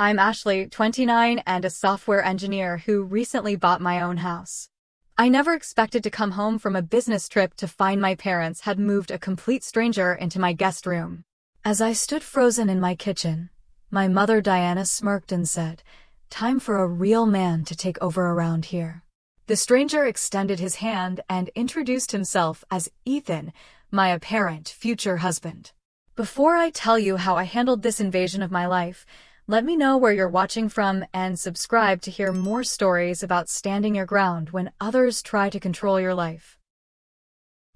I'm Ashley, 29, and a software engineer who recently bought my own house. I never expected to come home from a business trip to find my parents had moved a complete stranger into my guest room. As I stood frozen in my kitchen, my mother Diana smirked and said, "Time for a real man to take over around here." The stranger extended his hand and introduced himself as Ethan, my apparent future husband. Before I tell you how I handled this invasion of my life, let me know where you're watching from and subscribe to hear more stories about standing your ground when others try to control your life.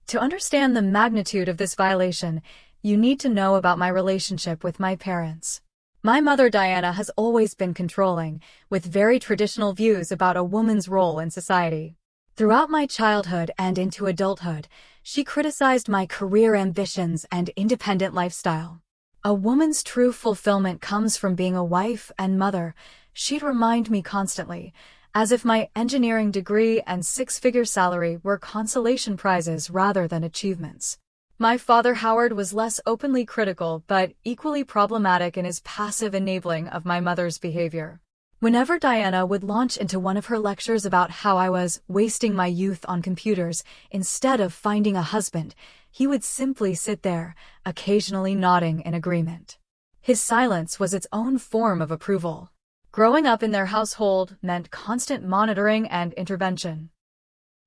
To understand the magnitude of this violation, you need to know about my relationship with my parents. My mother Diana has always been controlling, with very traditional views about a woman's role in society. Throughout my childhood and into adulthood, she criticized my career ambitions and independent lifestyle. A woman's true fulfillment comes from being a wife and mother, she'd remind me constantly, as if my engineering degree and six-figure salary were consolation prizes rather than achievements. My father Howard was less openly critical but equally problematic in his passive enabling of my mother's behavior. Whenever Diana would launch into one of her lectures about how I was wasting my youth on computers instead of finding a husband, he would simply sit there, occasionally nodding in agreement. His silence was its own form of approval. Growing up in their household meant constant monitoring and intervention.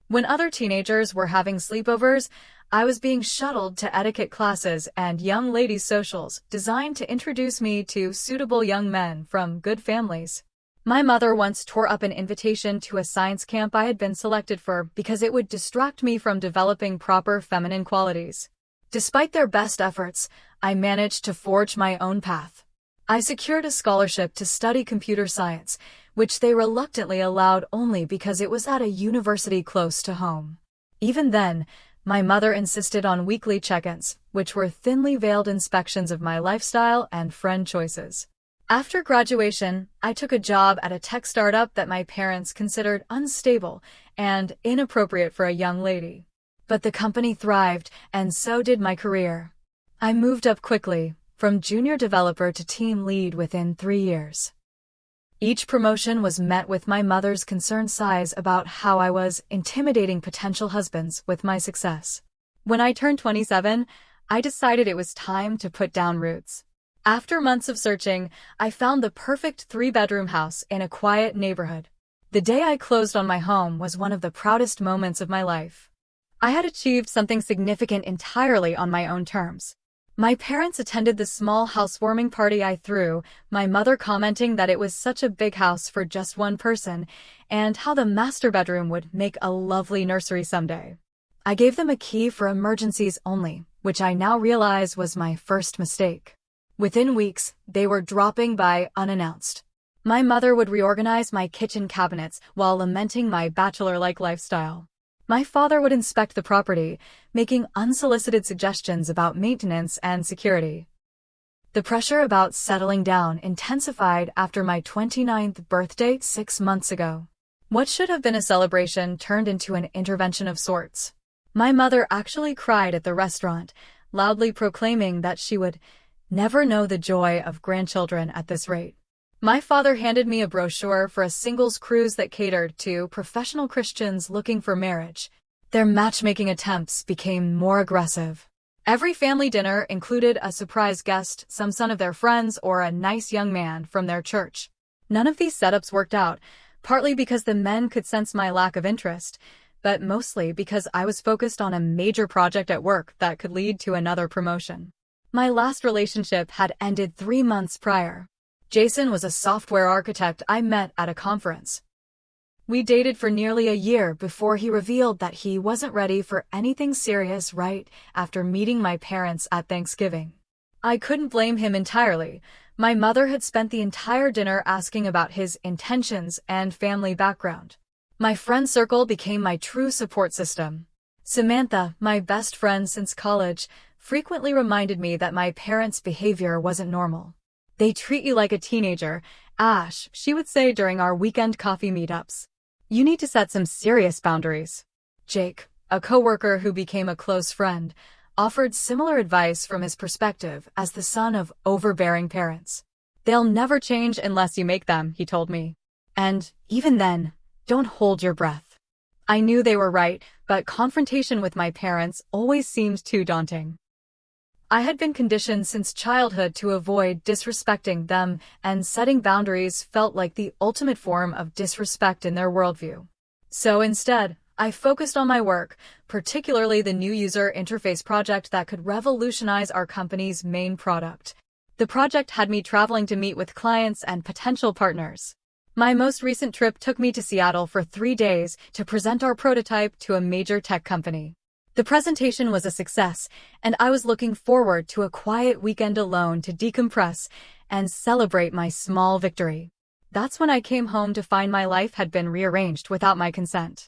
When other teenagers were having sleepovers, I was being shuttled to etiquette classes and young ladies' socials designed to introduce me to suitable young men from good families. My mother once tore up an invitation to a science camp I had been selected for because it would distract me from developing proper feminine qualities. Despite their best efforts, I managed to forge my own path. I secured a scholarship to study computer science, which they reluctantly allowed only because it was at a university close to home. Even then, my mother insisted on weekly check-ins, which were thinly veiled inspections of my lifestyle and friend choices. After graduation, I took a job at a tech startup that my parents considered unstable and inappropriate for a young lady. But the company thrived, and so did my career. I moved up quickly, from junior developer to team lead within 3 years. Each promotion was met with my mother's concerned sighs about how I was intimidating potential husbands with my success. When I turned 27, I decided it was time to put down roots. After months of searching, I found the perfect 3-bedroom house in a quiet neighborhood. The day I closed on my home was one of the proudest moments of my life. I had achieved something significant entirely on my own terms. My parents attended the small housewarming party I threw, my mother commenting that it was such a big house for just one person, and how the master bedroom would make a lovely nursery someday. I gave them a key for emergencies only, which I now realize was my first mistake. Within weeks, they were dropping by unannounced. My mother would reorganize my kitchen cabinets while lamenting my bachelor-like lifestyle. My father would inspect the property, making unsolicited suggestions about maintenance and security. The pressure about settling down intensified after my 29th birthday 6 months ago. What should have been a celebration turned into an intervention of sorts. My mother actually cried at the restaurant, loudly proclaiming that she would never know the joy of grandchildren at this rate. My father handed me a brochure for a singles cruise that catered to professional Christians looking for marriage. Their matchmaking attempts became more aggressive. Every family dinner included a surprise guest, some son of their friends, or a nice young man from their church. None of these setups worked out, partly because the men could sense my lack of interest, but mostly because I was focused on a major project at work that could lead to another promotion. My last relationship had ended 3 months prior. Jason was a software architect I met at a conference. We dated for nearly a year before he revealed that he wasn't ready for anything serious right after meeting my parents at Thanksgiving. I couldn't blame him entirely. My mother had spent the entire dinner asking about his intentions and family background. My friend circle became my true support system. Samantha, my best friend since college, frequently reminded me that my parents' behavior wasn't normal. "They treat you like a teenager, Ash," she would say during our weekend coffee meetups. "You need to set some serious boundaries." Jake, a coworker who became a close friend, offered similar advice from his perspective as the son of overbearing parents. They'll never change unless you make them, he told me. And even then, don't hold your breath. I knew they were right, but confrontation with my parents always seemed too daunting. I had been conditioned since childhood to avoid disrespecting them, and setting boundaries felt like the ultimate form of disrespect in their worldview. So instead, I focused on my work, particularly the new user interface project that could revolutionize our company's main product. The project had me traveling to meet with clients and potential partners. My most recent trip took me to Seattle for 3 days to present our prototype to a major tech company. The presentation was a success, and I was looking forward to a quiet weekend alone to decompress and celebrate my small victory. That's when I came home to find my life had been rearranged without my consent.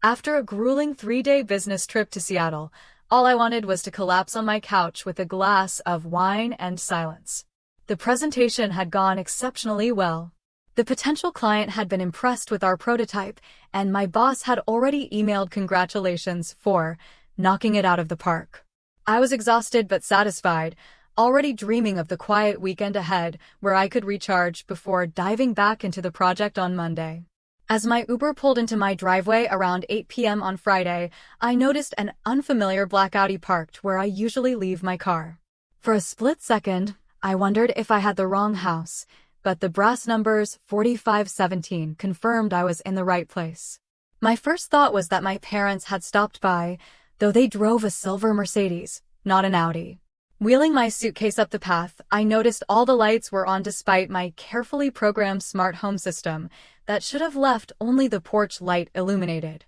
After a grueling 3-day business trip to Seattle, all I wanted was to collapse on my couch with a glass of wine and silence. The presentation had gone exceptionally well. The potential client had been impressed with our prototype, and my boss had already emailed congratulations for knocking it out of the park. I was exhausted but satisfied, already dreaming of the quiet weekend ahead where I could recharge before diving back into the project on Monday. As my Uber pulled into my driveway around 8 p.m. on Friday, I noticed an unfamiliar black Audi parked where I usually leave my car. For a split second, I wondered if I had the wrong house, but the brass numbers 4517 confirmed I was in the right place. My first thought was that my parents had stopped by, though they drove a silver Mercedes, not an Audi. Wheeling my suitcase up the path, I noticed all the lights were on despite my carefully programmed smart home system that should have left only the porch light illuminated.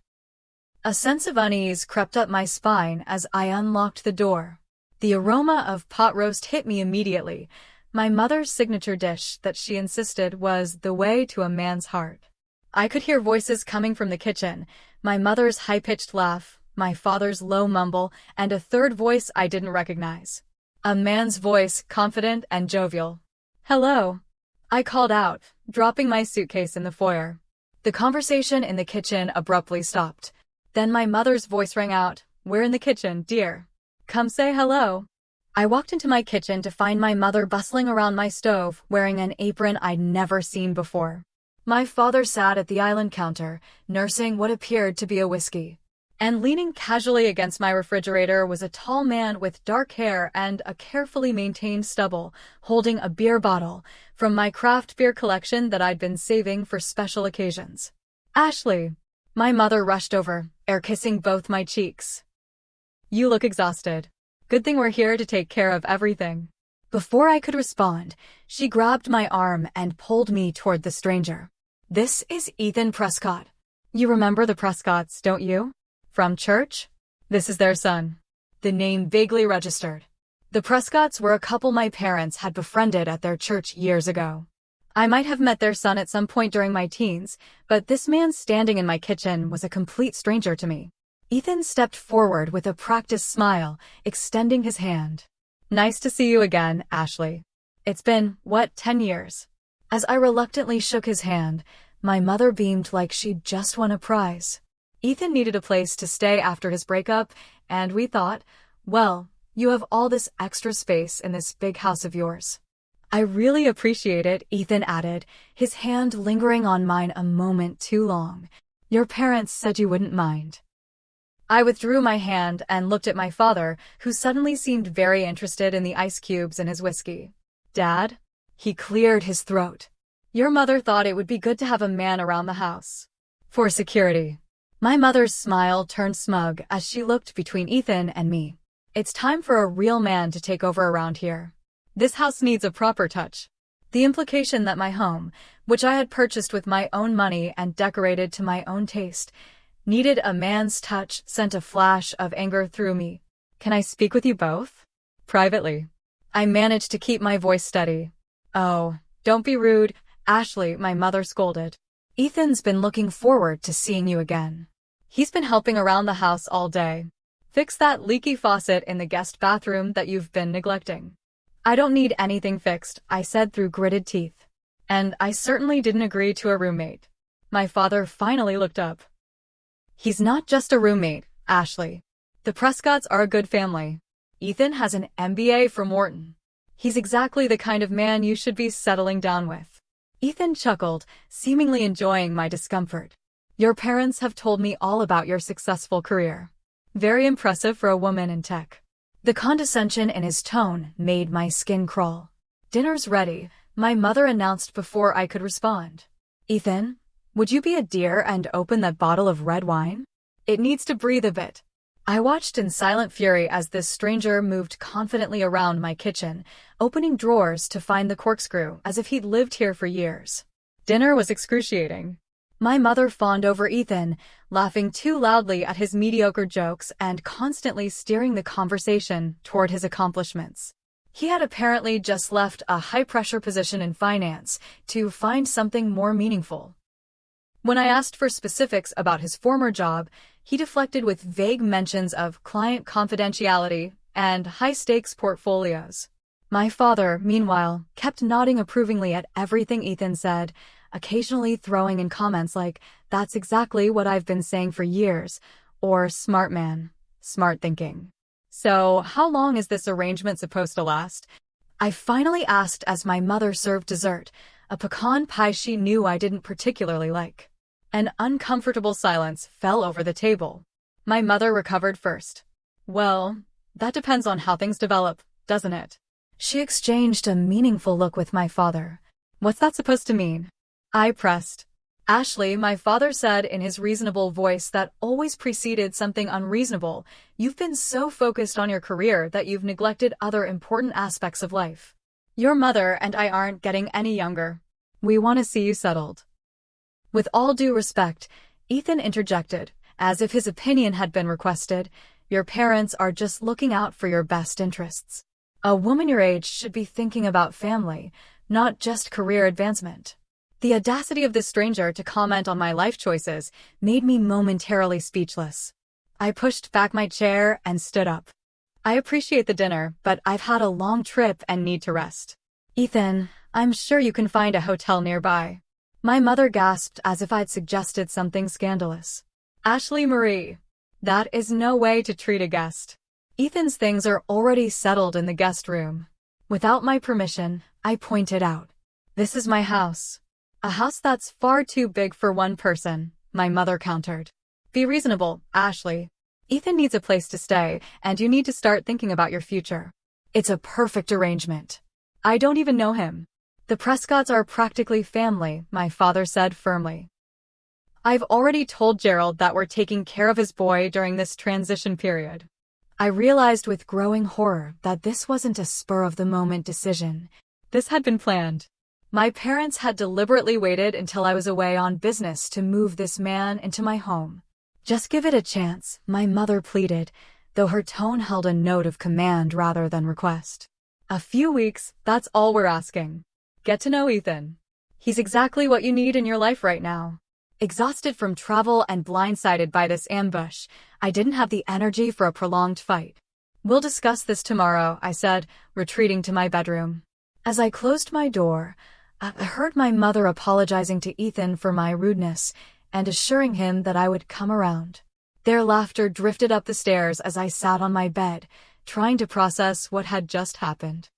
A sense of unease crept up my spine as I unlocked the door. The aroma of pot roast hit me immediately, my mother's signature dish that she insisted was the way to a man's heart. I could hear voices coming from the kitchen, my mother's high-pitched laugh, my father's low mumble, and a third voice I didn't recognize. A man's voice, confident and jovial. "Hello," I called out, dropping my suitcase in the foyer. The conversation in the kitchen abruptly stopped. Then my mother's voice rang out, "We're in the kitchen, dear. Come say hello." I walked into my kitchen to find my mother bustling around my stove, wearing an apron I'd never seen before. My father sat at the island counter, nursing what appeared to be a whiskey. And leaning casually against my refrigerator was a tall man with dark hair and a carefully maintained stubble, holding a beer bottle from my craft beer collection that I'd been saving for special occasions. "Ashley." My mother rushed over, air-kissing both my cheeks. "You look exhausted. Good thing we're here to take care of everything." Before I could respond, she grabbed my arm and pulled me toward the stranger. "This is Ethan Prescott. You remember the Prescotts, don't you? From church? This is their son." The name vaguely registered. The Prescotts were a couple my parents had befriended at their church years ago. I might have met their son at some point during my teens, but this man standing in my kitchen was a complete stranger to me. Ethan stepped forward with a practiced smile, extending his hand. "Nice to see you again, Ashley. It's been, 10 years?" As I reluctantly shook his hand, my mother beamed like she'd just won a prize. Ethan needed a place to stay after his breakup, and we thought, well, you have all this extra space in this big house of yours. "I really appreciate it," Ethan added, his hand lingering on mine a moment too long. "Your parents said you wouldn't mind." I withdrew my hand and looked at my father, who suddenly seemed very interested in the ice cubes in his whiskey. "Dad?" He cleared his throat. "Your mother thought it would be good to have a man around the house. For security." My mother's smile turned smug as she looked between Ethan and me. "It's time for a real man to take over around here. This house needs a proper touch." The implication that my home, which I had purchased with my own money and decorated to my own taste, needed a man's touch sent a flash of anger through me. "Can I speak with you both? Privately?" I managed to keep my voice steady. "Oh, don't be rude, Ashley," my mother scolded. "Ethan's been looking forward to seeing you again. He's been helping around the house all day. Fix that leaky faucet in the guest bathroom that you've been neglecting." "I don't need anything fixed," I said through gritted teeth. And I certainly didn't agree to a roommate. My father finally looked up. "He's not just a roommate, Ashley. The Prescotts are a good family. Ethan has an MBA from Wharton. He's exactly the kind of man you should be settling down with. Ethan chuckled, seemingly enjoying my discomfort. Your parents have told me all about your successful career. Very impressive for a woman in tech. The condescension in his tone made my skin crawl. Dinner's ready, my mother announced before I could respond. Ethan, would you be a dear and open that bottle of red wine? It needs to breathe a bit. I watched in silent fury as this stranger moved confidently around my kitchen, opening drawers to find the corkscrew as if he'd lived here for years. Dinner was excruciating. My mother fawned over Ethan, laughing too loudly at his mediocre jokes and constantly steering the conversation toward his accomplishments. He had apparently just left a high-pressure position in finance to find something more meaningful. When I asked for specifics about his former job, he deflected with vague mentions of client confidentiality and high-stakes portfolios. My father, meanwhile, kept nodding approvingly at everything Ethan said, occasionally throwing in comments like, "That's exactly what I've been saying for years," or "Smart man, smart thinking." So, how long is this arrangement supposed to last? I finally asked as my mother served dessert, a pecan pie she knew I didn't particularly like. An uncomfortable silence fell over the table. My mother recovered first. "Well, that depends on how things develop, doesn't it?" She exchanged a meaningful look with my father. "What's that supposed to mean?" I pressed. "Ashley," my father said in his reasonable voice that always preceded something unreasonable, "you've been so focused on your career that you've neglected other important aspects of life. Your mother and I aren't getting any younger. We want to see you settled." With all due respect, Ethan interjected, as if his opinion had been requested, "Your parents are just looking out for your best interests. A woman your age should be thinking about family, not just career advancement." The audacity of this stranger to comment on my life choices made me momentarily speechless. I pushed back my chair and stood up. "I appreciate the dinner, but I've had a long trip and need to rest. Ethan, I'm sure you can find a hotel nearby." My mother gasped as if I'd suggested something scandalous. "Ashley Marie, that is no way to treat a guest. Ethan's things are already settled in the guest room." Without my permission, I pointed out. "This is my house." "A house that's far too big for one person," my mother countered. "Be reasonable, Ashley. Ethan needs a place to stay, and you need to start thinking about your future. It's a perfect arrangement. I don't even know him." "The Prescotts are practically family," my father said firmly. "I've already told Gerald that we're taking care of his boy during this transition period." I realized with growing horror that this wasn't a spur-of-the-moment decision. This had been planned. My parents had deliberately waited until I was away on business to move this man into my home. "Just give it a chance," my mother pleaded, though her tone held a note of command rather than request. "A few weeks, that's all we're asking. Get to know Ethan. He's exactly what you need in your life right now." Exhausted from travel and blindsided by this ambush, I didn't have the energy for a prolonged fight. "We'll discuss this tomorrow," I said, retreating to my bedroom. As I closed my door, I heard my mother apologizing to Ethan for my rudeness and assuring him that I would come around. Their laughter drifted up the stairs as I sat on my bed, trying to process what had just happened.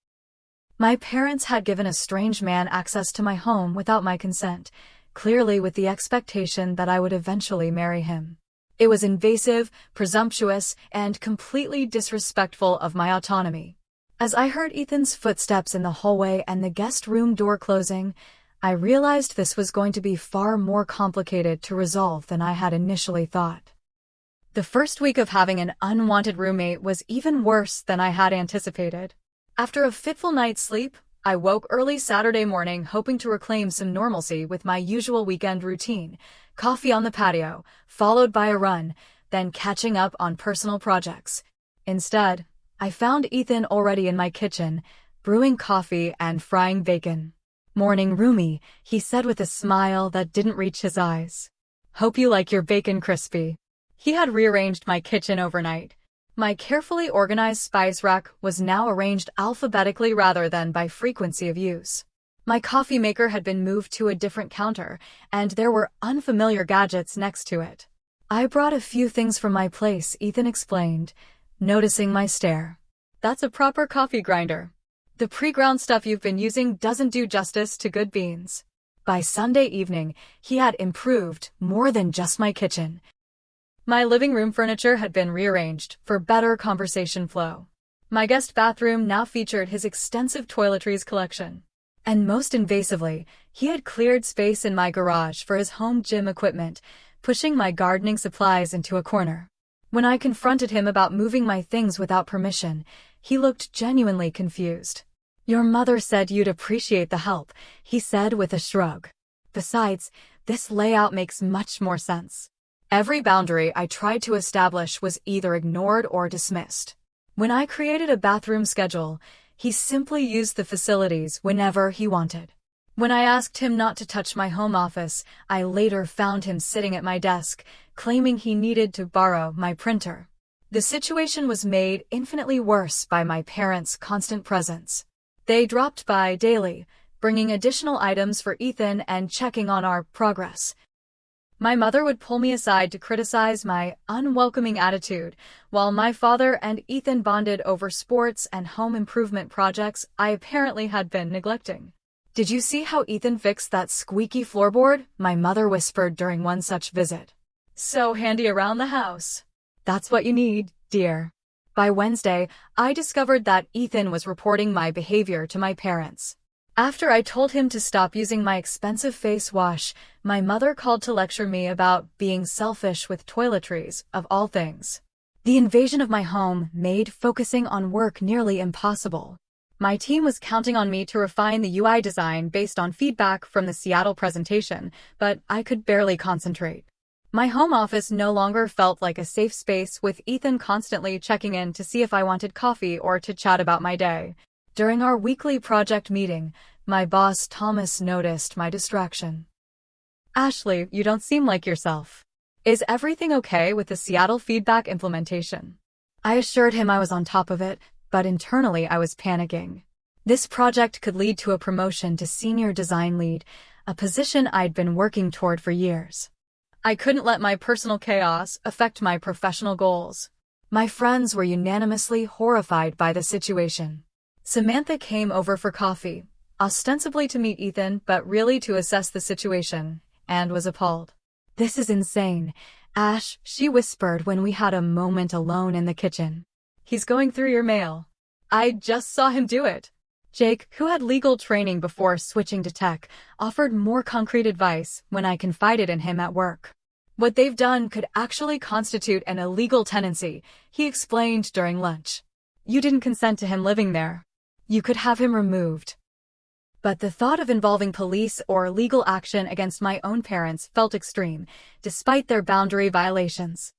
My parents had given a strange man access to my home without my consent, clearly with the expectation that I would eventually marry him. It was invasive, presumptuous, and completely disrespectful of my autonomy. As I heard Ethan's footsteps in the hallway and the guest room door closing, I realized this was going to be far more complicated to resolve than I had initially thought. The first week of having an unwanted roommate was even worse than I had anticipated. After a fitful night's sleep, I woke early Saturday morning hoping to reclaim some normalcy with my usual weekend routine: coffee on the patio, followed by a run, then catching up on personal projects. Instead, I found Ethan already in my kitchen, brewing coffee and frying bacon. "Morning, roomie," he said with a smile that didn't reach his eyes. "Hope you like your bacon crispy." He had rearranged my kitchen overnight. My carefully organized spice rack was now arranged alphabetically rather than by frequency of use. My coffee maker had been moved to a different counter, and there were unfamiliar gadgets next to it. "I brought a few things from my place," Ethan explained, noticing my stare. "That's a proper coffee grinder." The pre-ground stuff you've been using doesn't do justice to good beans. By Sunday evening, he had improved more than just my kitchen. My living room furniture had been rearranged for better conversation flow. My guest bathroom now featured his extensive toiletries collection. And most invasively, he had cleared space in my garage for his home gym equipment, pushing my gardening supplies into a corner. When I confronted him about moving my things without permission, he looked genuinely confused. "Your mother said you'd appreciate the help," he said with a shrug. "Besides, this layout makes much more sense." Every boundary I tried to establish was either ignored or dismissed. When I created a bathroom schedule, he simply used the facilities whenever he wanted. When I asked him not to touch my home office, I later found him sitting at my desk, claiming he needed to borrow my printer. The situation was made infinitely worse by my parents' constant presence. They dropped by daily, bringing additional items for Ethan and checking on our progress. My mother would pull me aside to criticize my unwelcoming attitude, while my father and Ethan bonded over sports and home improvement projects I apparently had been neglecting. "Did you see how Ethan fixed that squeaky floorboard?" my mother whispered during one such visit. "So handy around the house." "That's what you need, dear." By Wednesday, I discovered that Ethan was reporting my behavior to my parents. After I told him to stop using my expensive face wash, my mother called to lecture me about being selfish with toiletries, of all things. The invasion of my home made focusing on work nearly impossible. My team was counting on me to refine the UI design based on feedback from the Seattle presentation, but I could barely concentrate. My home office no longer felt like a safe space, with Ethan constantly checking in to see if I wanted coffee or to chat about my day. During our weekly project meeting, my boss Thomas noticed my distraction. "Ashley, you don't seem like yourself. Is everything okay with the Seattle feedback implementation?" I assured him I was on top of it, but internally I was panicking. This project could lead to a promotion to senior design lead, a position I'd been working toward for years. I couldn't let my personal chaos affect my professional goals. My friends were unanimously horrified by the situation. Samantha came over for coffee, ostensibly to meet Ethan but really to assess the situation, and was appalled. "This is insane, Ash," she whispered when we had a moment alone in the kitchen. "He's going through your mail. I just saw him do it." Jake, who had legal training before switching to tech, offered more concrete advice when I confided in him at work. "What they've done could actually constitute an illegal tenancy," he explained during lunch. "You didn't consent to him living there. You could have him removed." But the thought of involving police or legal action against my own parents felt extreme, despite their boundary violations.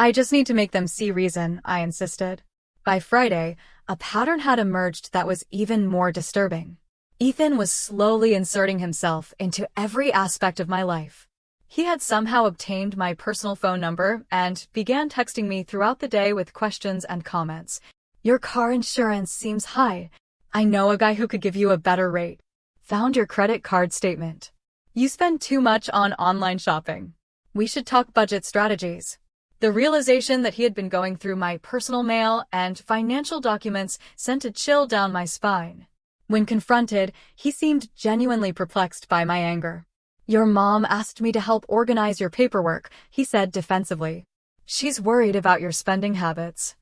"I just need to make them see reason," I insisted. By Friday, a pattern had emerged that was even more disturbing. Ethan was slowly inserting himself into every aspect of my life. He had somehow obtained my personal phone number and began texting me throughout the day with questions and comments. "Your car insurance seems high. I know a guy who could give you a better rate. Found your credit card statement. You spend too much on online shopping. We should talk budget strategies." The realization that he had been going through my personal mail and financial documents sent a chill down my spine. When confronted, he seemed genuinely perplexed by my anger. "Your mom asked me to help organize your paperwork," he said defensively. "She's worried about your spending habits."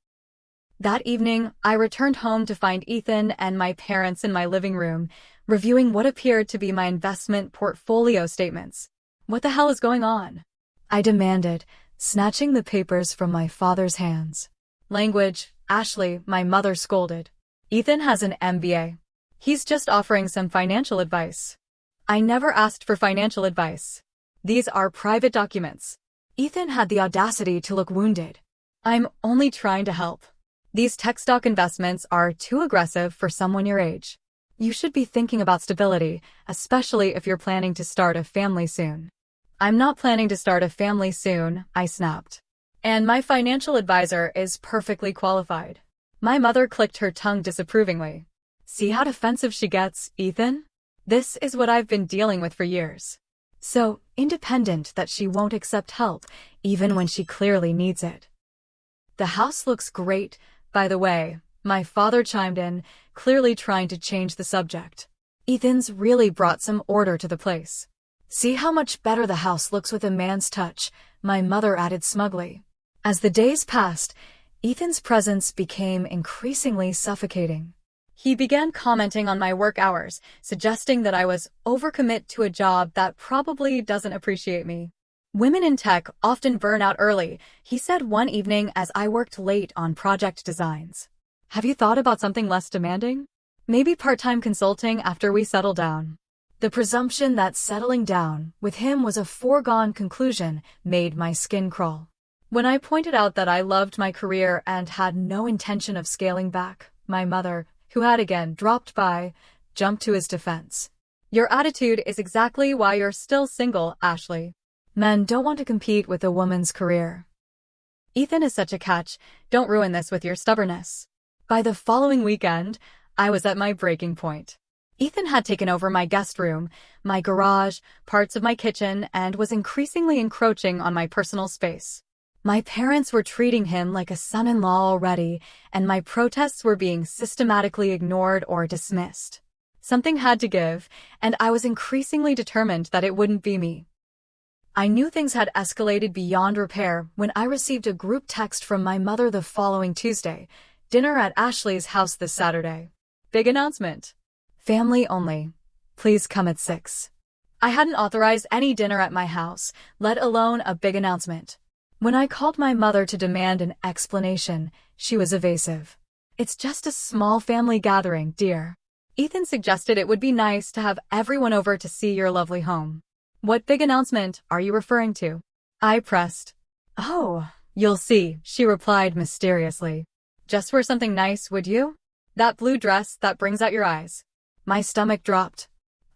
That evening, I returned home to find Ethan and my parents in my living room, reviewing what appeared to be my investment portfolio statements. "What the hell is going on?" I demanded, snatching the papers from my father's hands. "Language, Ashley," my mother scolded. "Ethan has an MBA. He's just offering some financial advice." "I never asked for financial advice. These are private documents." Ethan had the audacity to look wounded. "I'm only trying to help. These tech stock investments are too aggressive for someone your age. You should be thinking about stability, especially if you're planning to start a family soon." "I'm not planning to start a family soon," I snapped. "And my financial advisor is perfectly qualified." My mother clicked her tongue disapprovingly. "See how defensive she gets, Ethan? This is what I've been dealing with for years." So independent that she won't accept help, even when she clearly needs it. "The house looks great, by the way," My father chimed in, clearly trying to change the subject. Ethan's really brought some order to the place. See how much better the house looks with a man's touch, my mother added smugly. As the days passed, Ethan's presence became increasingly suffocating. He began commenting on my work hours, suggesting that I was overcommit to a job that probably doesn't appreciate me. Women in tech often burn out early, he said one evening as I worked late on project designs. Have you thought about something less demanding? Maybe part-time consulting after we settle down. The presumption that settling down with him was a foregone conclusion made my skin crawl. When I pointed out that I loved my career and had no intention of scaling back, my mother, who had again dropped by, jumped to his defense. Your attitude is exactly why you're still single, Ashley. Men don't want to compete with a woman's career. Ethan is such a catch, don't ruin this with your stubbornness. By the following weekend, I was at my breaking point. Ethan had taken over my guest room, my garage, parts of my kitchen, and was increasingly encroaching on my personal space. My parents were treating him like a son-in-law already, and my protests were being systematically ignored or dismissed. Something had to give, and I was increasingly determined that it wouldn't be me. I knew things had escalated beyond repair when I received a group text from my mother the following Tuesday. Dinner at Ashley's house this Saturday. Big announcement. Family only. Please come at 6. I hadn't authorized any dinner at my house, let alone a big announcement. When I called my mother to demand an explanation, she was evasive. It's just a small family gathering, dear. Ethan suggested it would be nice to have everyone over to see your lovely home. What big announcement are you referring to? I pressed. Oh, you'll see, she replied mysteriously. Just wear something nice, would you? That blue dress that brings out your eyes. My stomach dropped.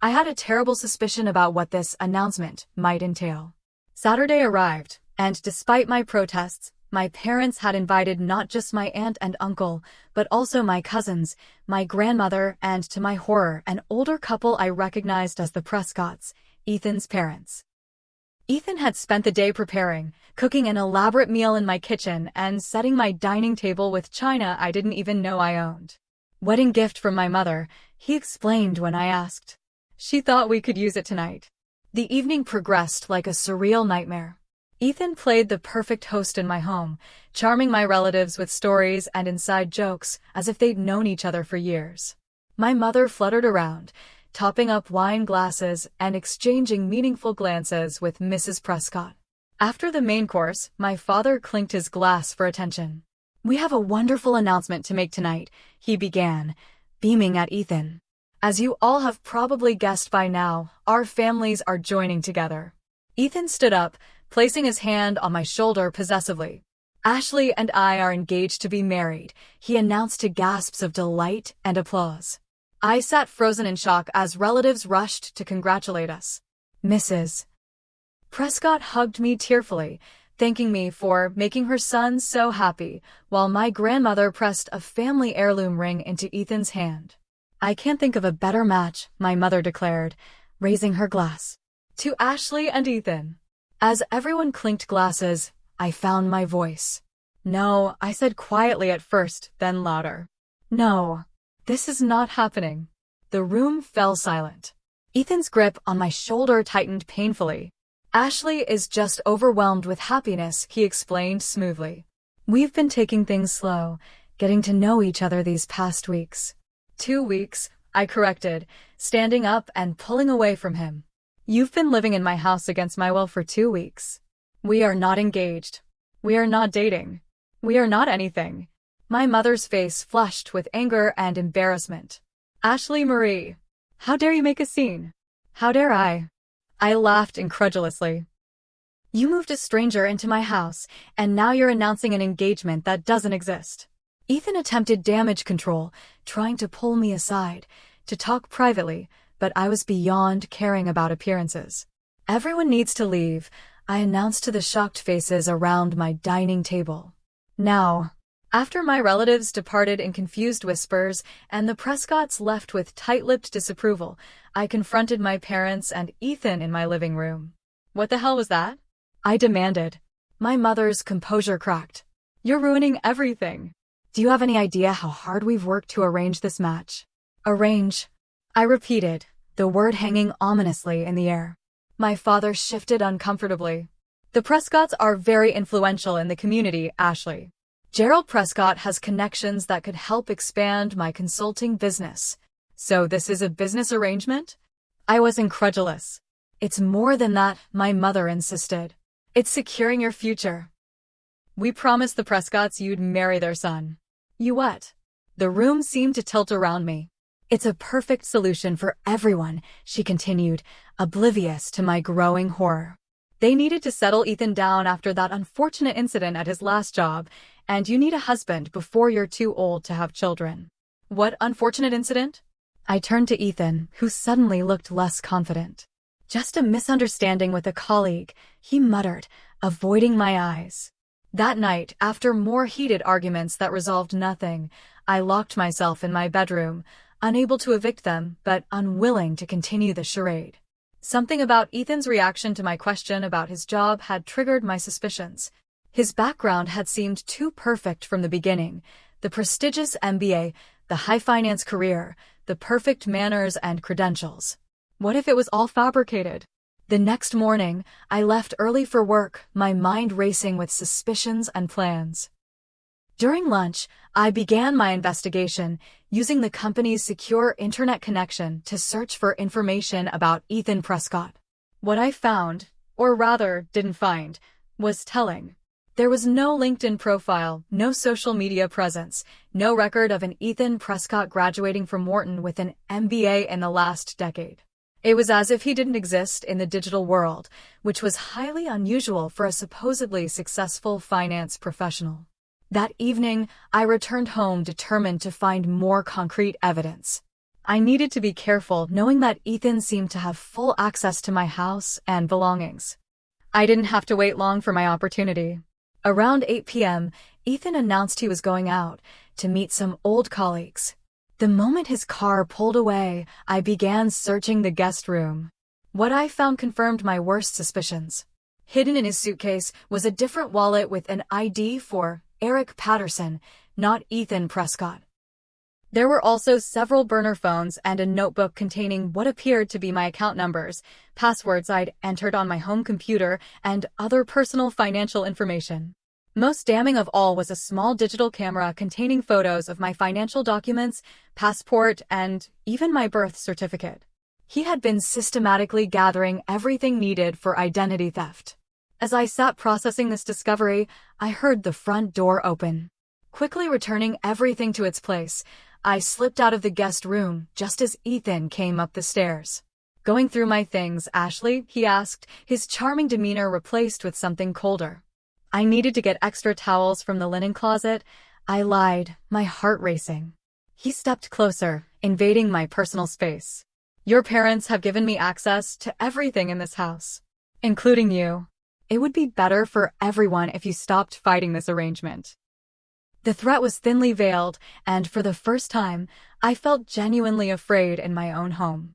I had a terrible suspicion about what this announcement might entail. Saturday arrived, and despite my protests, my parents had invited not just my aunt and uncle, but also my cousins, my grandmother, and to my horror, an older couple I recognized as the Prescotts, Ethan's parents. Ethan had spent the day preparing, cooking an elaborate meal in my kitchen and setting my dining table with china I didn't even know I owned. Wedding gift from my mother, he explained when I asked. She thought we could use it tonight. The evening progressed like a surreal nightmare. Ethan played the perfect host in my home, charming my relatives with stories and inside jokes as if they'd known each other for years. My mother fluttered around, topping up wine glasses and exchanging meaningful glances with Mrs. Prescott. After the main course, my father clinked his glass for attention. We have a wonderful announcement to make tonight, he began, beaming at Ethan. As you all have probably guessed by now, our families are joining together. Ethan stood up, placing his hand on my shoulder possessively. Ashley and I are engaged to be married, he announced to gasps of delight and applause. I sat frozen in shock as relatives rushed to congratulate us. Mrs. Prescott hugged me tearfully, thanking me for making her son so happy, while my grandmother pressed a family heirloom ring into Ethan's hand. I can't think of a better match, my mother declared, raising her glass. To Ashley and Ethan. As everyone clinked glasses, I found my voice. No, I said quietly at first, then louder. No. This is not happening. The room fell silent. Ethan's grip on my shoulder tightened painfully. Ashley is just overwhelmed with happiness, he explained smoothly. We've been taking things slow, getting to know each other these past weeks. 2 weeks, I corrected, standing up and pulling away from him. You've been living in my house against my will for 2 weeks. We are not engaged. We are not dating. We are not anything. My mother's face flushed with anger and embarrassment. Ashley Marie, how dare you make a scene? How dare I? I laughed incredulously. You moved a stranger into my house, and now you're announcing an engagement that doesn't exist. Ethan attempted damage control, trying to pull me aside, to talk privately, but I was beyond caring about appearances. Everyone needs to leave, I announced to the shocked faces around my dining table. Now. After my relatives departed in confused whispers and the Prescotts left with tight-lipped disapproval, I confronted my parents and Ethan in my living room. What the hell was that? I demanded. My mother's composure cracked. You're ruining everything. Do you have any idea how hard we've worked to arrange this match? Arrange, I repeated, the word hanging ominously in the air. My father shifted uncomfortably. The Prescotts are very influential in the community, Ashley. Gerald Prescott has connections that could help expand my consulting business. So this is a business arrangement? I was incredulous. It's more than that, my mother insisted. It's securing your future. We promised the Prescotts you'd marry their son. You what? The room seemed to tilt around me. It's a perfect solution for everyone, she continued, oblivious to my growing horror. They needed to settle Ethan down after that unfortunate incident at his last job, and you need a husband before you're too old to have children. What unfortunate incident? I turned to Ethan, who suddenly looked less confident. Just a misunderstanding with a colleague, he muttered, avoiding my eyes. That night, after more heated arguments that resolved nothing, I locked myself in my bedroom, unable to evict them, but unwilling to continue the charade. Something about Ethan's reaction to my question about his job had triggered my suspicions. His background had seemed too perfect from the beginning. The prestigious MBA, the high finance career, the perfect manners and credentials. What if it was all fabricated? The next morning, I left early for work, my mind racing with suspicions and plans. During lunch, I began my investigation, using the company's secure internet connection to search for information about Ethan Prescott. What I found, or rather didn't find, was telling. There was no LinkedIn profile, no social media presence, no record of an Ethan Prescott graduating from Wharton with an MBA in the last decade. It was as if he didn't exist in the digital world, which was highly unusual for a supposedly successful finance professional. That evening, I returned home determined to find more concrete evidence. I needed to be careful, knowing that Ethan seemed to have full access to my house and belongings. I didn't have to wait long for my opportunity. Around 8 p.m., Ethan announced he was going out to meet some old colleagues. The moment his car pulled away, I began searching the guest room. What I found confirmed my worst suspicions. Hidden in his suitcase was a different wallet with an ID for Eric Patterson, not Ethan Prescott. There were also several burner phones and a notebook containing what appeared to be my account numbers, passwords I'd entered on my home computer, and other personal financial information. Most damning of all was a small digital camera containing photos of my financial documents, passport, and even my birth certificate. He had been systematically gathering everything needed for identity theft. As I sat processing this discovery, I heard the front door open. Quickly returning everything to its place, I slipped out of the guest room just as Ethan came up the stairs. Going through my things, Ashley, he asked, his charming demeanor replaced with something colder. I needed to get extra towels from the linen closet. I lied, my heart racing. He stepped closer, invading my personal space. Your parents have given me access to everything in this house, including you. It would be better for everyone if you stopped fighting this arrangement. The threat was thinly veiled, and for the first time, I felt genuinely afraid in my own home.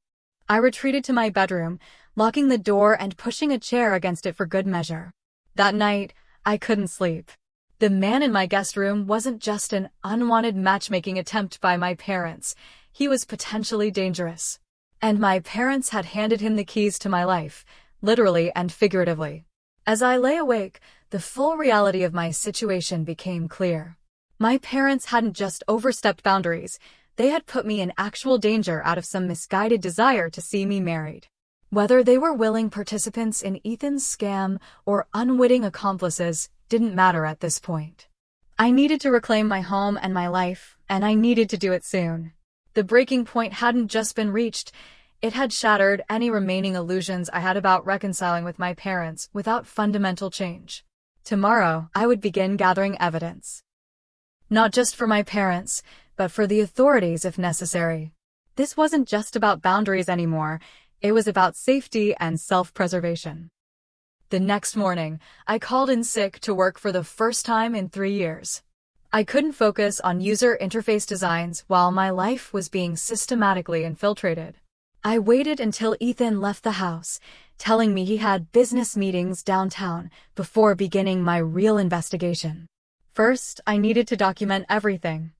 I retreated to my bedroom, locking the door and pushing a chair against it for good measure. That night, I couldn't sleep. The man in my guest room wasn't just an unwanted matchmaking attempt by my parents. He was potentially dangerous. And my parents had handed him the keys to my life, literally and figuratively. As I lay awake, the full reality of my situation became clear. My parents hadn't just overstepped boundaries, they had put me in actual danger out of some misguided desire to see me married. Whether they were willing participants in Ethan's scam or unwitting accomplices didn't matter at this point. I needed to reclaim my home and my life, and I needed to do it soon. The breaking point hadn't just been reached, it had shattered any remaining illusions I had about reconciling with my parents without fundamental change. Tomorrow, I would begin gathering evidence. Not just for my parents, but for the authorities if necessary. This wasn't just about boundaries anymore, it was about safety and self-preservation. The next morning, I called in sick to work for the first time in 3 years. I couldn't focus on user interface designs while my life was being systematically infiltrated. I waited until Ethan left the house, telling me he had business meetings downtown before beginning my real investigation. First, I needed to document everything.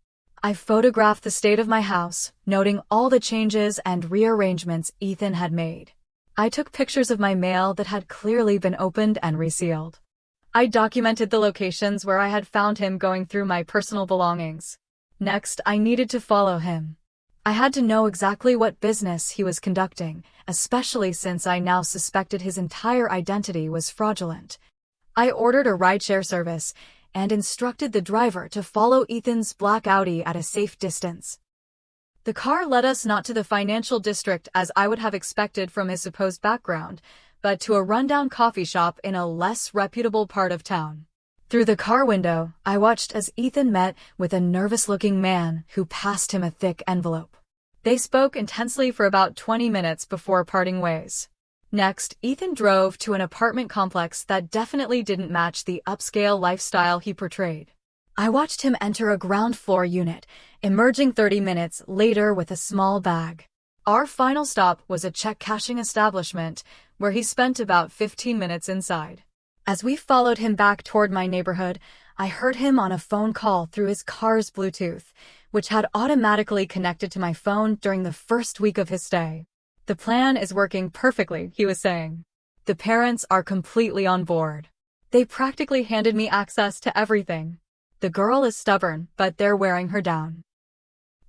I photographed the state of my house, noting all the changes and rearrangements Ethan had made. I took pictures of my mail that had clearly been opened and resealed. I documented the locations where I had found him going through my personal belongings. Next, I needed to follow him. I had to know exactly what business he was conducting, especially since I now suspected his entire identity was fraudulent. I ordered a rideshare service and instructed the driver to follow Ethan's black Audi at a safe distance. The car led us not to the financial district as I would have expected from his supposed background, but to a rundown coffee shop in a less reputable part of town. Through the car window, I watched as Ethan met with a nervous-looking man who passed him a thick envelope. They spoke intensely for about 20 minutes before parting ways. Next, Ethan drove to an apartment complex that definitely didn't match the upscale lifestyle he portrayed. I watched him enter a ground-floor unit, emerging 30 minutes later with a small bag. Our final stop was a check-cashing establishment, where he spent about 15 minutes inside. As we followed him back toward my neighborhood, I heard him on a phone call through his car's Bluetooth, which had automatically connected to my phone during the first week of his stay. "The plan is working perfectly," he was saying. "The parents are completely on board. They practically handed me access to everything. The girl is stubborn, but they're wearing her down."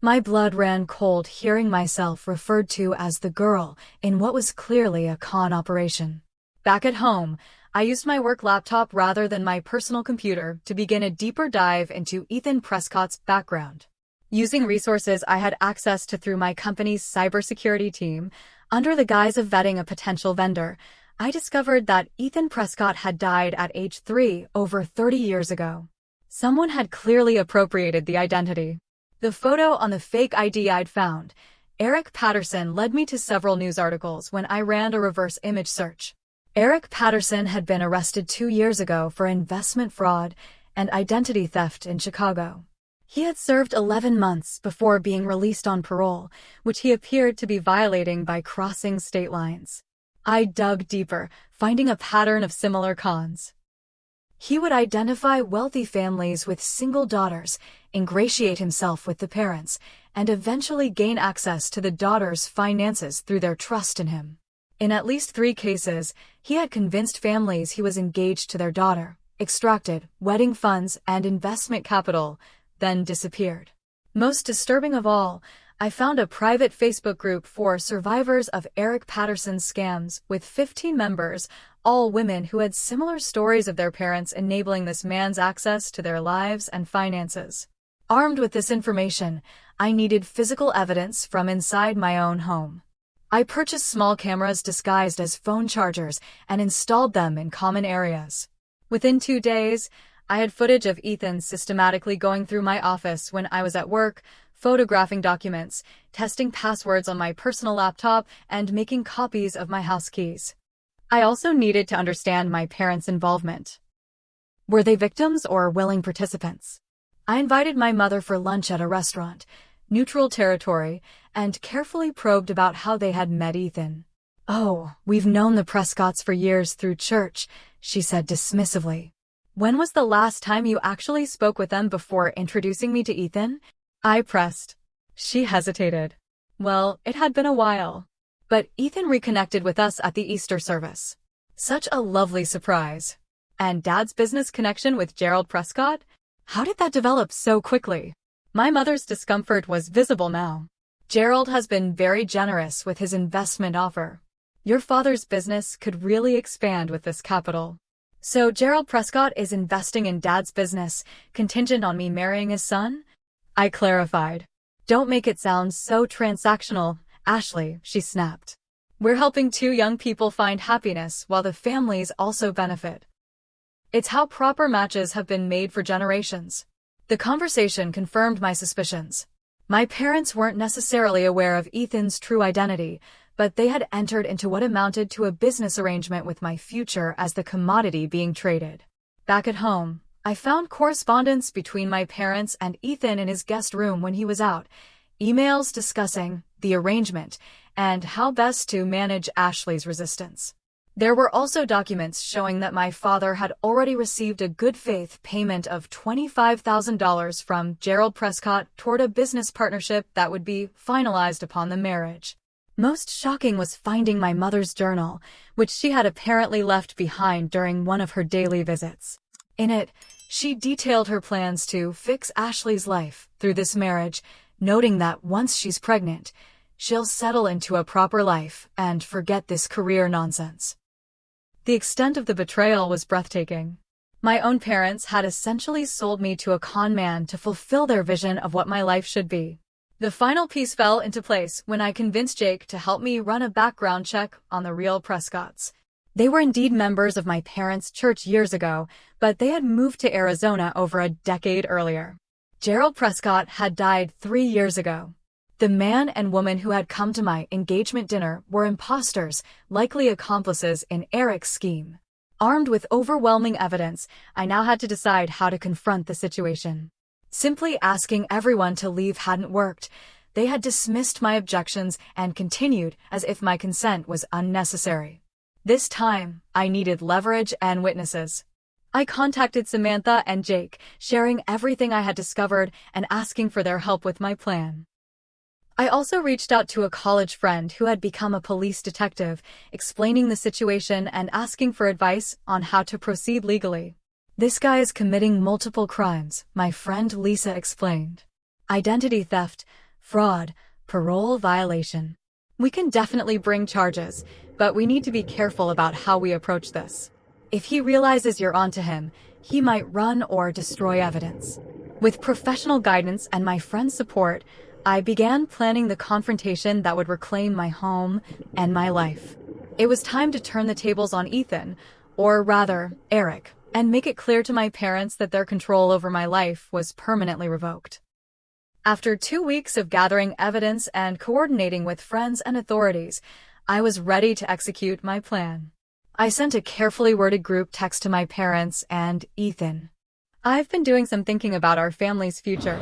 My blood ran cold hearing myself referred to as the girl in what was clearly a con operation. Back at home, I used my work laptop rather than my personal computer to begin a deeper dive into Ethan Prescott's background. Using resources I had access to through my company's cybersecurity team, under the guise of vetting a potential vendor, I discovered that Ethan Prescott had died at age 3 over 30 years ago. Someone had clearly appropriated the identity. The photo on the fake ID I'd found, Eric Patterson, led me to several news articles when I ran a reverse image search. Eric Patterson had been arrested 2 years ago for investment fraud and identity theft in Chicago. He had served 11 months before being released on parole, which he appeared to be violating by crossing state lines. I dug deeper, finding a pattern of similar cons. He would identify wealthy families with single daughters, ingratiate himself with the parents, and eventually gain access to the daughters' finances through their trust in him. In at least 3 cases, he had convinced families he was engaged to their daughter, extracted wedding funds and investment capital, then disappeared. Most disturbing of all, I found a private Facebook group for survivors of Eric Patterson's scams with 15 members, all women who had similar stories of their parents enabling this man's access to their lives and finances. Armed with this information, I needed physical evidence from inside my own home. I purchased small cameras disguised as phone chargers and installed them in common areas. Within 2 days, I had footage of Ethan systematically going through my office when I was at work, photographing documents, testing passwords on my personal laptop, and making copies of my house keys. I also needed to understand my parents' involvement. Were they victims or willing participants? I invited my mother for lunch at a restaurant, neutral territory, and carefully probed about how they had met Ethan. "Oh, we've known the Prescotts for years through church," she said dismissively. "When was the last time you actually spoke with them before introducing me to Ethan?" I pressed. She hesitated. Well, it had been a while. But Ethan reconnected with us at the Easter service. Such a lovely surprise. And Dad's business connection with Gerald Prescott? How did that develop so quickly? My mother's discomfort was visible now. "Gerald has been very generous with his investment offer. Your father's business could really expand with this capital. So Gerald Prescott is investing in Dad's business, contingent on me marrying his son?" I clarified. "Don't make it sound so transactional, Ashley," she snapped. "We're helping 2 young people find happiness while the families also benefit. It's how proper matches have been made for generations." The conversation confirmed my suspicions. My parents weren't necessarily aware of Ethan's true identity, but they had entered into what amounted to a business arrangement with my future as the commodity being traded. Back at home, I found correspondence between my parents and Ethan in his guest room when he was out, emails discussing the arrangement and how best to manage Ashley's resistance. There were also documents showing that my father had already received a good faith payment of $25,000 from Gerald Prescott toward a business partnership that would be finalized upon the marriage. Most shocking was finding my mother's journal, which she had apparently left behind during one of her daily visits. In it, she detailed her plans to fix Ashley's life through this marriage, noting that once she's pregnant, she'll settle into a proper life and forget this career nonsense. The extent of the betrayal was breathtaking. My own parents had essentially sold me to a con man to fulfill their vision of what my life should be. The final piece fell into place when I convinced Jake to help me run a background check on the real Prescotts. They were indeed members of my parents' church years ago, but they had moved to Arizona over a decade earlier. Gerald Prescott had died 3 years ago. The man and woman who had come to my engagement dinner were imposters, likely accomplices in Eric's scheme. Armed with overwhelming evidence, I now had to decide how to confront the situation. Simply asking everyone to leave hadn't worked. They had dismissed my objections and continued as if my consent was unnecessary. This time, I needed leverage and witnesses. I contacted Samantha and Jake, sharing everything I had discovered and asking for their help with my plan. I also reached out to a college friend who had become a police detective, explaining the situation and asking for advice on how to proceed legally. "This guy is committing multiple crimes," my friend Lisa explained. "Identity theft, fraud, parole violation. We can definitely bring charges, but we need to be careful about how we approach this. If he realizes you're onto him, he might run or destroy evidence." With professional guidance and my friend's support, I began planning the confrontation that would reclaim my home and my life. It was time to turn the tables on Ethan, or rather, Eric, and make it clear to my parents that their control over my life was permanently revoked. After 2 weeks of gathering evidence and coordinating with friends and authorities, I was ready to execute my plan. I sent a carefully worded group text to my parents and Ethan. "I've been doing some thinking about our family's future.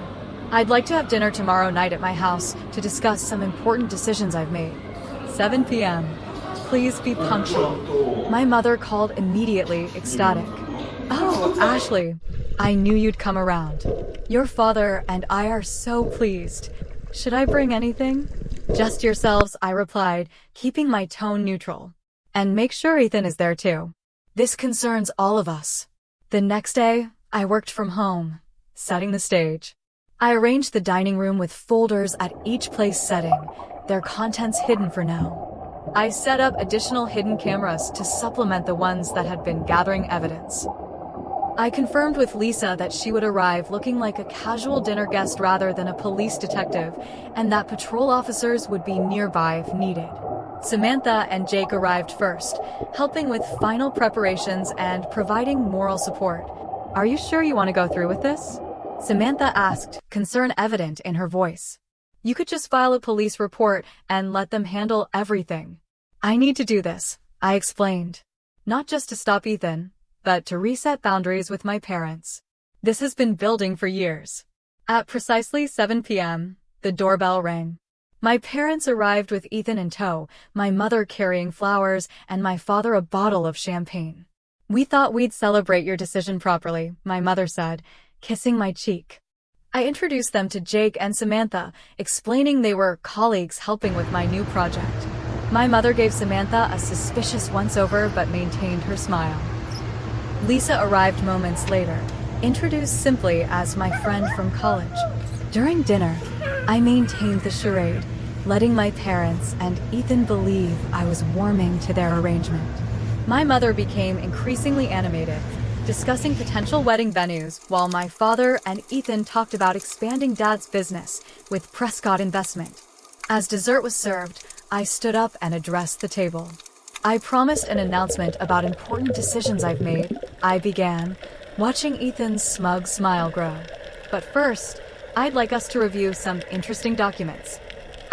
I'd like to have dinner tomorrow night at my house to discuss some important decisions I've made. 7 p.m. Please be punctual." My mother called immediately, ecstatic. "Oh, Ashley, I knew you'd come around. Your father and I are so pleased. Should I bring anything?" "Just yourselves," I replied, keeping my tone neutral. "And make sure Ethan is there too. This concerns all of us." The next day, I worked from home, setting the stage. I arranged the dining room with folders at each place setting, their contents hidden for now. I set up additional hidden cameras to supplement the ones that had been gathering evidence. I confirmed with Lisa that she would arrive looking like a casual dinner guest rather than a police detective, and that patrol officers would be nearby if needed. Samantha and Jake arrived first, helping with final preparations and providing moral support. "Are you sure you want to go through with this?" Samantha asked, concern evident in her voice. "You could just file a police report and let them handle everything." "I need to do this," I explained. "Not just to stop Ethan, but to reset boundaries with my parents. This has been building for years." At precisely 7 p.m., the doorbell rang. My parents arrived with Ethan in tow, my mother carrying flowers and my father a bottle of champagne. "We thought we'd celebrate your decision properly," my mother said, kissing my cheek. I introduced them to Jake and Samantha, explaining they were colleagues helping with my new project. My mother gave Samantha a suspicious once-over but maintained her smile. Lisa arrived moments later, introduced simply as my friend from college. During dinner, I maintained the charade, letting my parents and Ethan believe I was warming to their arrangement. My mother became increasingly animated, discussing potential wedding venues, while my father and Ethan talked about expanding Dad's business with Prescott Investment. As dessert was served, I stood up and addressed the table. "I promised an announcement about important decisions I've made," I began, watching Ethan's smug smile grow. "But first, I'd like us to review some interesting documents."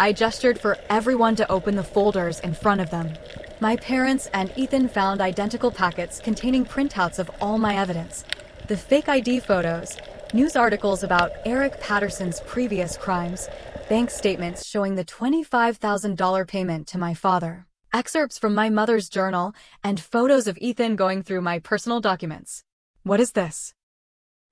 I gestured for everyone to open the folders in front of them. My parents and Ethan found identical packets containing printouts of all my evidence, the fake ID photos, news articles about Eric Patterson's previous crimes, bank statements showing the $25,000 payment to my father. excerpts from my mother's journal, and photos of Ethan going through my personal documents. What is this?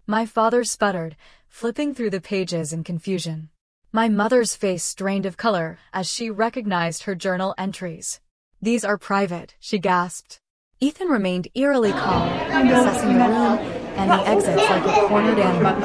My father sputtered, flipping through the pages in confusion. My mother's face strained of color as she recognized her journal entries. These are private, she gasped. Ethan remained eerily calm, assessing the room and the exits like a cornered animal.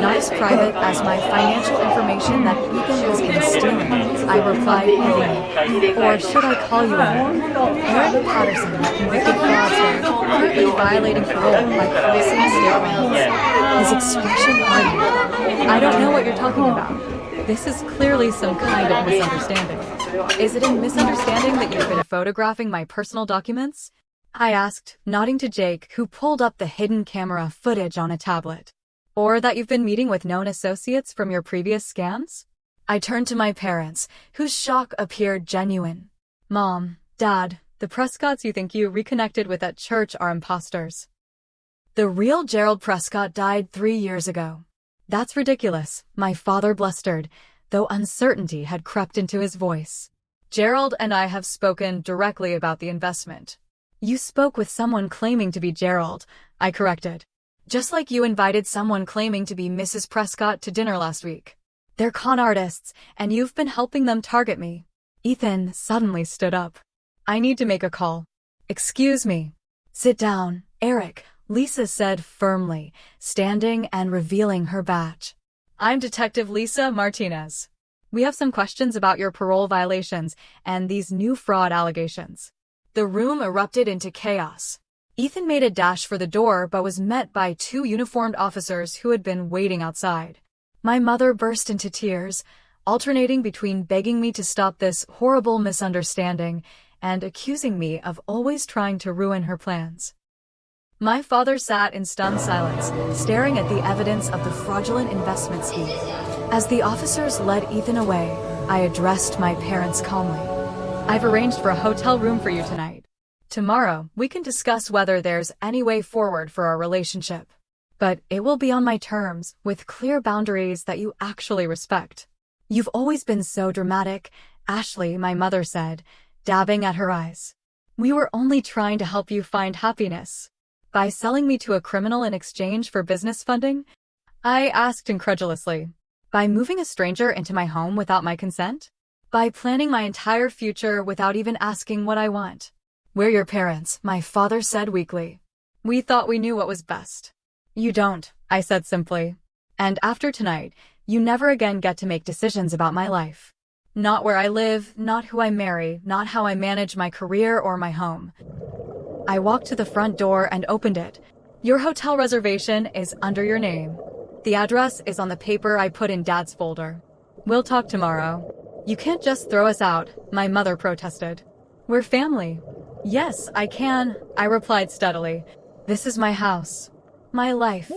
Not as private as my financial information that Ethan was concealing, I replied evenly. Or should I call you one? Eric Patterson, convicted fraudster, currently violating parole by crossing state lines. His expression hardened. I don't know what you're talking about. This is clearly some kind of misunderstanding. Is it a misunderstanding that you've been photographing my personal documents? I asked, nodding to Jake, who pulled up the hidden camera footage on a tablet. Or that you've been meeting with known associates from your previous scams? I turned to my parents, whose shock appeared genuine. Mom, Dad, the Prescotts you think you reconnected with at church are imposters. The real Gerald Prescott died 3 years ago. That's ridiculous, my father blustered, though uncertainty had crept into his voice. Gerald and I have spoken directly about the investment. You spoke with someone claiming to be Gerald, I corrected. Just like you invited someone claiming to be Mrs. Prescott to dinner last week. They're con artists, and you've been helping them target me. Ethan suddenly stood up. I need to make a call. Excuse me. Sit down, Eric, Lisa said firmly, standing and revealing her badge. I'm Detective Lisa Martinez. We have some questions about your parole violations and these new fraud allegations. The room erupted into chaos. Ethan made a dash for the door but was met by 2 uniformed officers who had been waiting outside. My mother burst into tears, alternating between begging me to stop this horrible misunderstanding and accusing me of always trying to ruin her plans. My father sat in stunned silence, staring at the evidence of the fraudulent investment scheme. As the officers led Ethan away, I addressed my parents calmly. I've arranged for a hotel room for you tonight. Tomorrow, we can discuss whether there's any way forward for our relationship. But it will be on my terms, with clear boundaries that you actually respect. You've always been so dramatic, Ashley, my mother said, dabbing at her eyes. We were only trying to help you find happiness. By selling me to a criminal in exchange for business funding? I asked incredulously. By moving a stranger into my home without my consent? By planning my entire future without even asking what I want. We're your parents, my father said weakly. We thought we knew what was best. You don't, I said simply. And after tonight, you never again get to make decisions about my life. Not where I live, not who I marry, not how I manage my career or my home. I walked to the front door and opened it. Your hotel reservation is under your name. The address is on the paper I put in Dad's folder. We'll talk tomorrow. You can't just throw us out, my mother protested. We're family. Yes, I can, I replied steadily. This is my house. My life.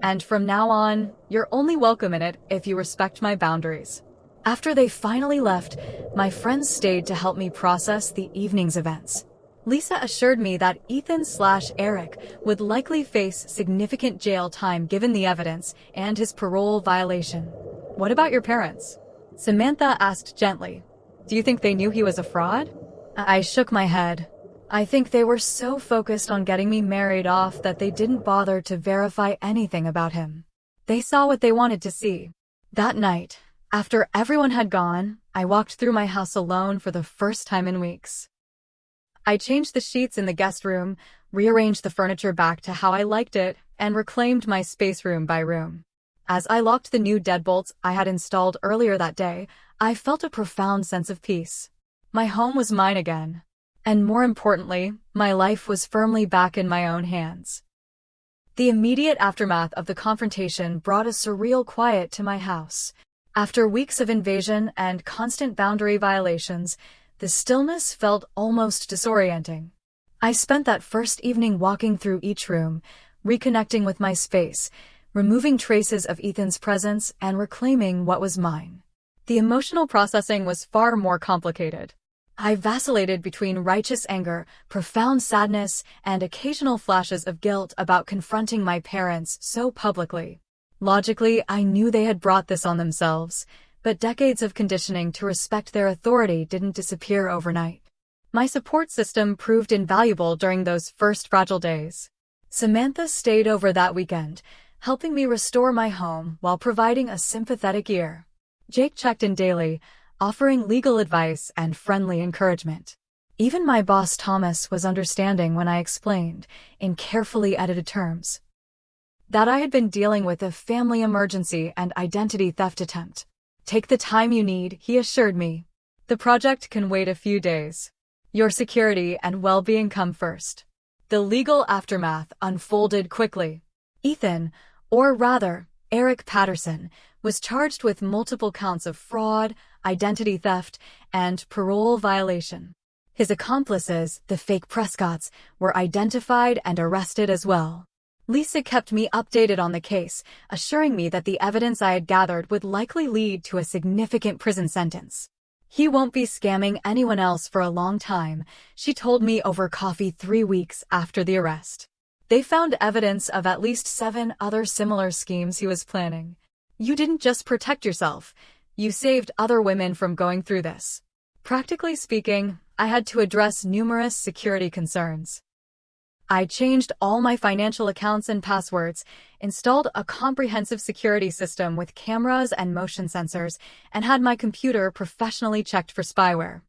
And from now on, you're only welcome in it if you respect my boundaries. After they finally left, my friends stayed to help me process the evening's events. Lisa assured me that Ethan/Eric would likely face significant jail time given the evidence and his parole violation. What about your parents? Samantha asked gently. Do you think they knew he was a fraud? I shook my head. I think they were so focused on getting me married off that they didn't bother to verify anything about him. They saw what they wanted to see. That night, after everyone had gone, I walked through my house alone for the first time in weeks. I changed the sheets in the guest room, rearranged the furniture back to how I liked it, and reclaimed my space room by room. As I locked the new deadbolts I had installed earlier that day, I felt a profound sense of peace. My home was mine again. And more importantly, my life was firmly back in my own hands. The immediate aftermath of the confrontation brought a surreal quiet to my house. After weeks of invasion and constant boundary violations, the stillness felt almost disorienting. I spent that first evening walking through each room, reconnecting with my space, removing traces of Ethan's presence and reclaiming what was mine. The emotional processing was far more complicated. I vacillated between righteous anger, profound sadness, and occasional flashes of guilt about confronting my parents so publicly. Logically, I knew they had brought this on themselves, but decades of conditioning to respect their authority didn't disappear overnight. My support system proved invaluable during those first fragile days. Samantha stayed over that weekend, helping me restore my home while providing a sympathetic ear. Jake checked in daily, offering legal advice and friendly encouragement. Even my boss Thomas was understanding when I explained, in carefully edited terms, that I had been dealing with a family emergency and identity theft attempt. "Take the time you need," he assured me. "The project can wait a few days. Your security and well-being come first." The legal aftermath unfolded quickly. Ethan, or rather, Eric Patterson, was charged with multiple counts of fraud, identity theft, and parole violation. His accomplices, the fake Prescotts, were identified and arrested as well. Lisa kept me updated on the case, assuring me that the evidence I had gathered would likely lead to a significant prison sentence. "He won't be scamming anyone else for a long time," she told me over coffee 3 weeks after the arrest. "They found evidence of at least 7 other similar schemes he was planning. You didn't just protect yourself, you saved other women from going through this." Practically speaking, I had to address numerous security concerns. I changed all my financial accounts and passwords, installed a comprehensive security system with cameras and motion sensors, and had my computer professionally checked for spyware.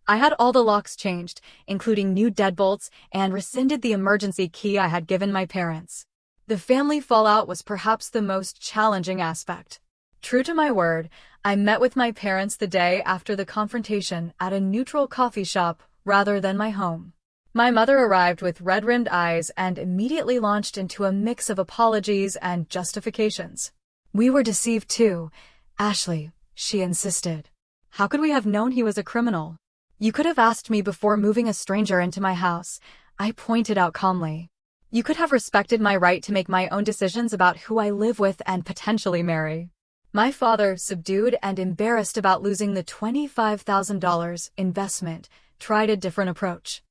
I had all the locks changed, including new deadbolts, and rescinded the emergency key I had given my parents. The family fallout was perhaps the most challenging aspect. True to my word, I met with my parents the day after the confrontation at a neutral coffee shop rather than my home. My mother arrived with red-rimmed eyes and immediately launched into a mix of apologies and justifications. "We were deceived too, Ashley," she insisted. "How could we have known he was a criminal? You could have asked me before moving a stranger into my house," I pointed out calmly. "You could have respected my right to make my own decisions about who I live with and potentially marry." My father, subdued and embarrassed about losing the $25,000 investment, tried a different approach.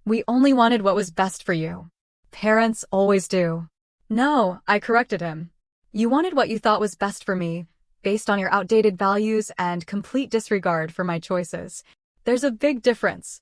"We only wanted what was best for you. Parents always do." "No," I corrected him. "You wanted what you thought was best for me, based on your outdated values and complete disregard for my choices. There's a big difference."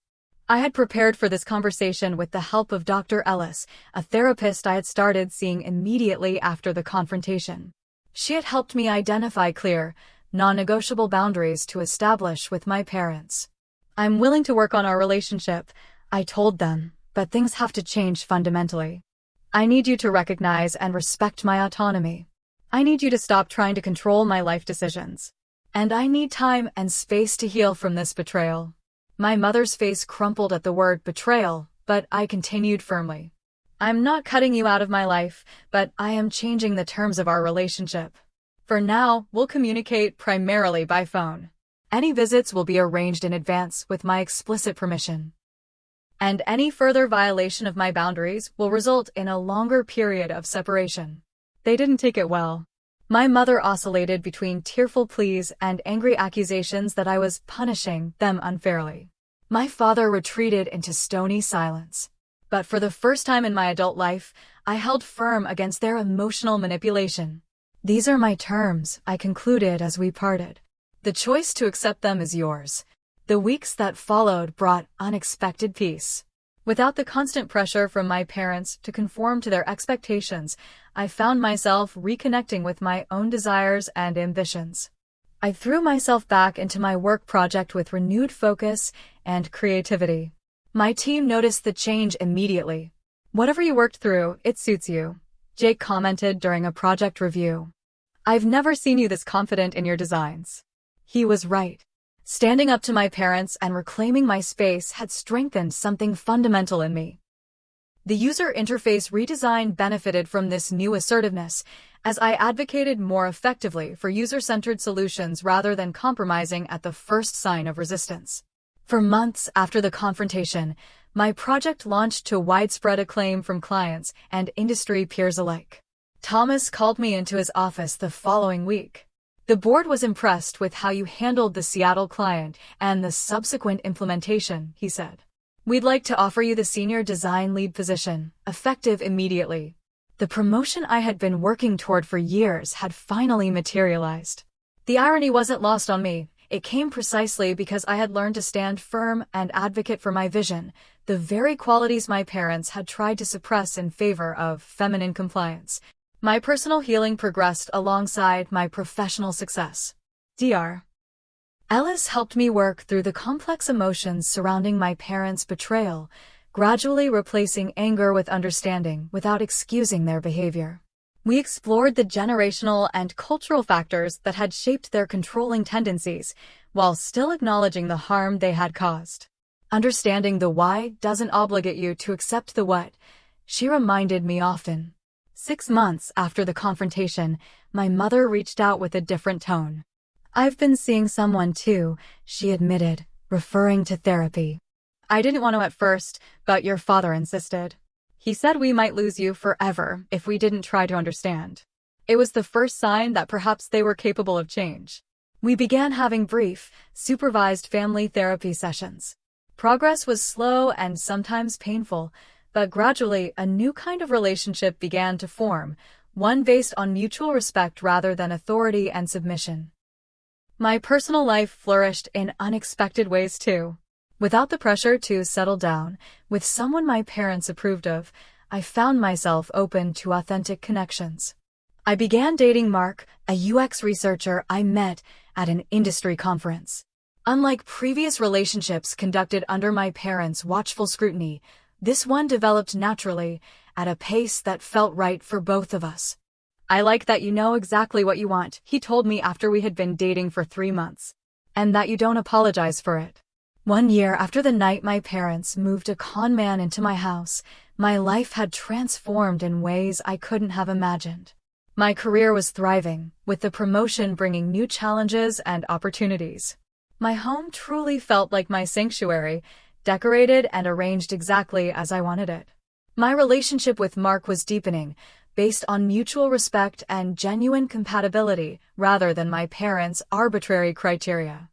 I had prepared for this conversation with the help of Dr. Ellis, a therapist I had started seeing immediately after the confrontation. She had helped me identify clear, non-negotiable boundaries to establish with my parents. "I'm willing to work on our relationship," I told them, "but things have to change fundamentally. I need you to recognize and respect my autonomy. I need you to stop trying to control my life decisions. And I need time and space to heal from this betrayal." My mother's face crumpled at the word betrayal, but I continued firmly. "I'm not cutting you out of my life, but I am changing the terms of our relationship. For now, we'll communicate primarily by phone. Any visits will be arranged in advance with my explicit permission. And any further violation of my boundaries will result in a longer period of separation." They didn't take it well. My mother oscillated between tearful pleas and angry accusations that I was punishing them unfairly. My father retreated into stony silence. But for the first time in my adult life, I held firm against their emotional manipulation. "These are my terms," I concluded as we parted. "The choice to accept them is yours." The weeks that followed brought unexpected peace. Without the constant pressure from my parents to conform to their expectations, I found myself reconnecting with my own desires and ambitions. I threw myself back into my work project with renewed focus and creativity. My team noticed the change immediately. "Whatever you worked through, it suits you," Jake commented during a project review. "I've never seen you this confident in your designs." He was right. Standing up to my parents and reclaiming my space had strengthened something fundamental in me. The user interface redesign benefited from this new assertiveness, as I advocated more effectively for user-centered solutions rather than compromising at the first sign of resistance. For months after the confrontation, my project launched to widespread acclaim from clients and industry peers alike. Thomas called me into his office the following week. "The board was impressed with how you handled the Seattle client and the subsequent implementation," he said. "We'd like to offer you the senior design lead position, effective immediately." The promotion I had been working toward for years had finally materialized. The irony wasn't lost on me. It came precisely because I had learned to stand firm and advocate for my vision, the very qualities my parents had tried to suppress in favor of feminine compliance. My personal healing progressed alongside my professional success. Dr. Ellis helped me work through the complex emotions surrounding my parents' betrayal, gradually replacing anger with understanding without excusing their behavior. We explored the generational and cultural factors that had shaped their controlling tendencies, while still acknowledging the harm they had caused. Understanding the why doesn't obligate you to accept the what, she reminded me often. 6 months after the confrontation, my mother reached out with a different tone. "I've been seeing someone too," she admitted, referring to therapy. "I didn't want to at first, but your father insisted. He said we might lose you forever if we didn't try to understand." It was the first sign that perhaps they were capable of change. We began having brief, supervised family therapy sessions. Progress was slow and sometimes painful, but gradually a new kind of relationship began to form, one based on mutual respect rather than authority and submission. My personal life flourished in unexpected ways too. Without the pressure to settle down with someone my parents approved of, I found myself open to authentic connections. I began dating Mark, a UX researcher I met at an industry conference. Unlike previous relationships conducted under my parents' watchful scrutiny, this one developed naturally, at a pace that felt right for both of us. "I like that you know exactly what you want," he told me after we had been dating for 3 months. "And that you don't apologize for it." 1 year after the night my parents moved a con man into my house, my life had transformed in ways I couldn't have imagined. My career was thriving, with the promotion bringing new challenges and opportunities. My home truly felt like my sanctuary, decorated and arranged exactly as I wanted it. My relationship with Mark was deepening, based on mutual respect and genuine compatibility rather than my parents' arbitrary criteria.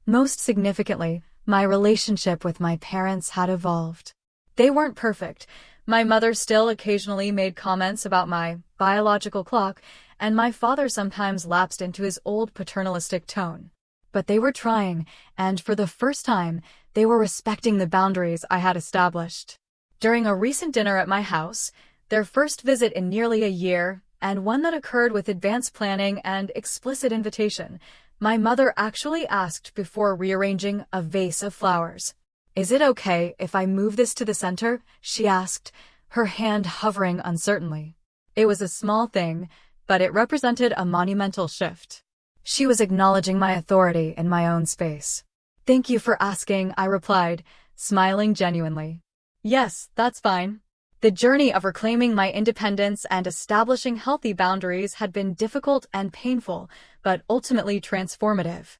Most significantly, my relationship with my parents had evolved. They weren't perfect. My mother still occasionally made comments about my biological clock, and my father sometimes lapsed into his old paternalistic tone. But they were trying, and for the first time, they were respecting the boundaries I had established. During a recent dinner at my house, their first visit in nearly a year, and one that occurred with advanced planning and explicit invitation, my mother actually asked before rearranging a vase of flowers. "Is it okay if I move this to the center?" she asked, her hand hovering uncertainly. It was a small thing, but it represented a monumental shift. She was acknowledging my authority in my own space. "Thank you for asking," I replied, smiling genuinely. "Yes, that's fine." The journey of reclaiming my independence and establishing healthy boundaries had been difficult and painful, but ultimately transformative.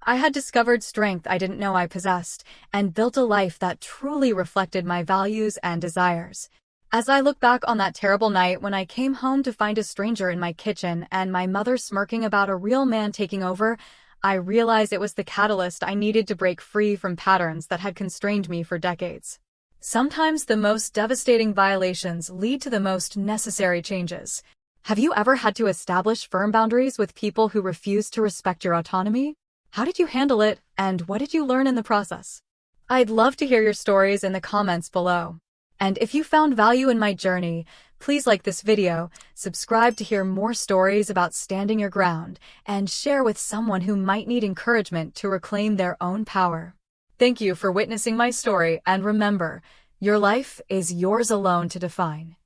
I had discovered strength I didn't know I possessed, and built a life that truly reflected my values and desires. As I look back on that terrible night when I came home to find a stranger in my kitchen and my mother smirking about a real man taking over, I realize it was the catalyst I needed to break free from patterns that had constrained me for decades. Sometimes the most devastating violations lead to the most necessary changes. Have you ever had to establish firm boundaries with people who refuse to respect your autonomy? How did you handle it, and what did you learn in the process? I'd love to hear your stories in the comments below. And if you found value in my journey, please like this video, subscribe to hear more stories about standing your ground, and share with someone who might need encouragement to reclaim their own power. Thank you for witnessing my story, and remember, your life is yours alone to define.